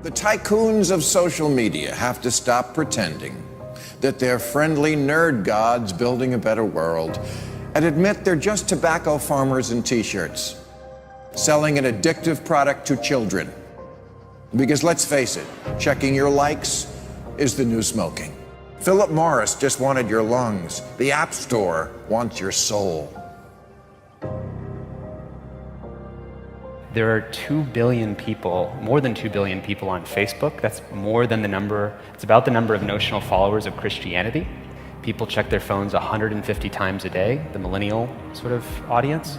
The tycoons of social media have to stop pretending that they're friendly nerd gods building a better world and admit they're just tobacco farmers in t-shirts, selling an addictive product to children. Because let's face it, checking your likes is the new smoking. Philip Morris just wanted your lungs. The App Store wants your soul. There are 2 billion people, more than 2 billion people on Facebook. That's more than the number, it's about the number of notional followers of Christianity. People check their phones 150 times a day, the millennial sort of audience.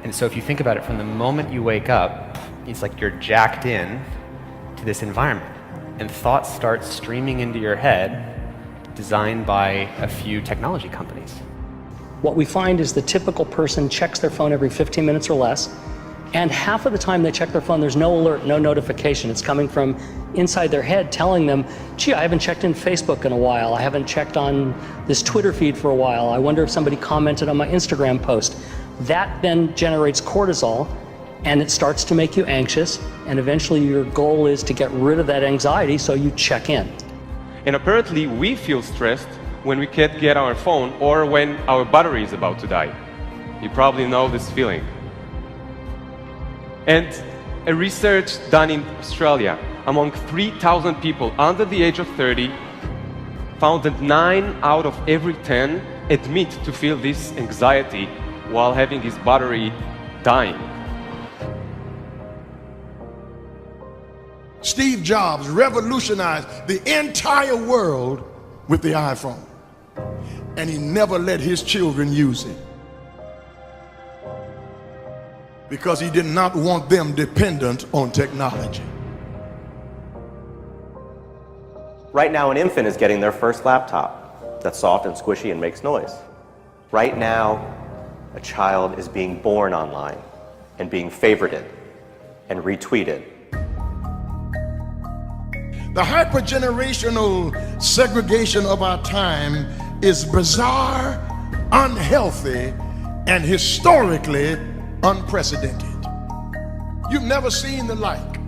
And so if you think about it, from the moment you wake up, it's like you're jacked in to this environment. And thoughts start streaming into your head, designed by a few technology companies. What we find is the typical person checks their phone every 15 minutes or less, and half of the time they check their phone, there's no alert, no notification. It's coming from inside their head telling them, gee, I haven't checked in Facebook in a while. I haven't checked on this Twitter feed for a while. I wonder if somebody commented on my Instagram post. That then generates cortisol, and it starts to make you anxious, and eventually your goal is to get rid of that anxiety, so you check in. And apparently we feel stressed when we can't get our phone or when our battery is about to die. You probably know this feeling. And a research done in Australia among 3,000 people under the age of 30 found that 9 out of every 10 admit to feel this anxiety while having his battery dying. Steve Jobs revolutionized the entire world with the iPhone, and he never let his children use it because he did not want them dependent on technology. Right now, an infant is getting their first laptop that's soft and squishy and makes noise. Right now, a child is being born online and being favorited and retweeted. The hypergenerational segregation of our time is bizarre, unhealthy, and historically unprecedented. You've never seen the like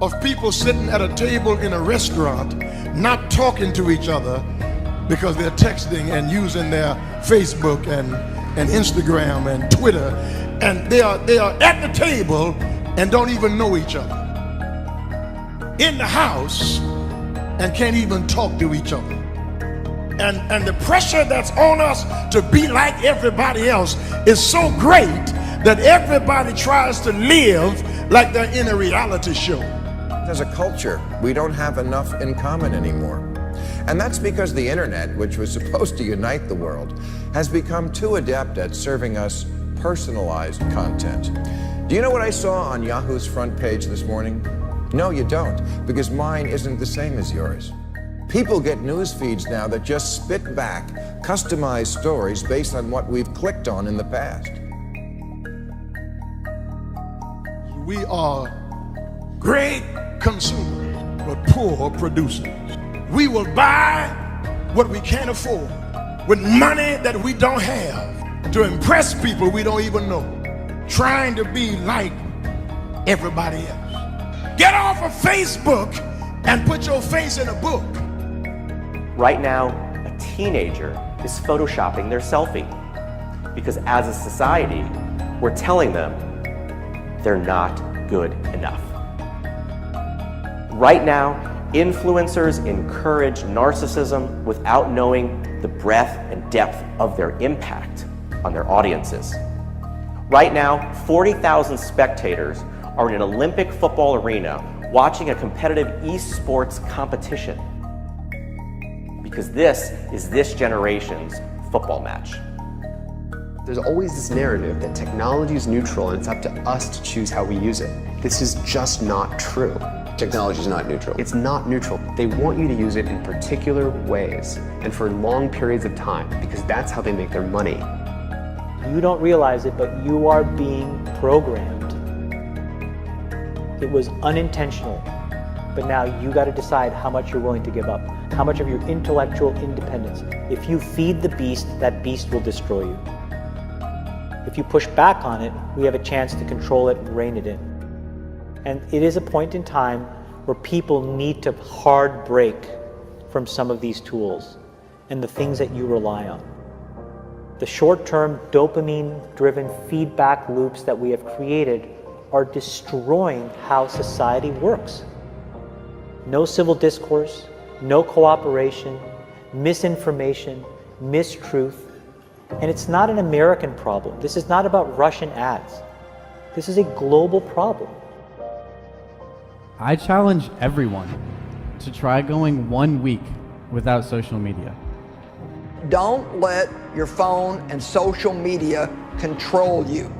of people sitting at a table in a restaurant not talking to each other because they're texting and using their Facebook and Instagram and Twitter, and they are at the table and don't even know each other. In the house and can't even talk to each other. And the pressure that's on us to be like everybody else is so great that everybody tries to live like they're in a reality show. As a culture, we don't have enough in common anymore. And that's because the internet, which was supposed to unite the world, has become too adept at serving us personalized content. Do you know what I saw on Yahoo's front page this morning? No, you don't, because mine isn't the same as yours. People get news feeds now that just spit back customized stories based on what we've clicked on in the past. We are great consumers, but poor producers. We will buy what we can't afford with money that we don't have to impress people we don't even know, trying to be like everybody else. Get off of Facebook and put your face in a book. Right now, a teenager is photoshopping their selfie because as a society, we're telling them they're not good enough. Right now, influencers encourage narcissism without knowing the breadth and depth of their impact on their audiences. Right now, 40,000 spectators are in an Olympic football arena watching a competitive esports competition because this is this generation's football match. There's always this narrative that technology is neutral and it's up to us to choose how we use it. This is just not true. Technology is not neutral. It's not neutral. They want you to use it in particular ways and for long periods of time because that's how they make their money. You don't realize it, but you are being programmed. It was unintentional, but now you got to decide how much you're willing to give up, how much of your intellectual independence. If you feed the beast, that beast will destroy you. If you push back on it, we have a chance to control it and rein it in. And it is a point in time where people need to hard break from some of these tools and the things that you rely on. The short-term dopamine-driven feedback loops that we have created are destroying how society works. No civil discourse, no cooperation, misinformation, mistruth. And it's not an American problem. This is not about Russian ads. This is a global problem. I challenge everyone to try going 1 week without social media. Don't let your phone and social media control you.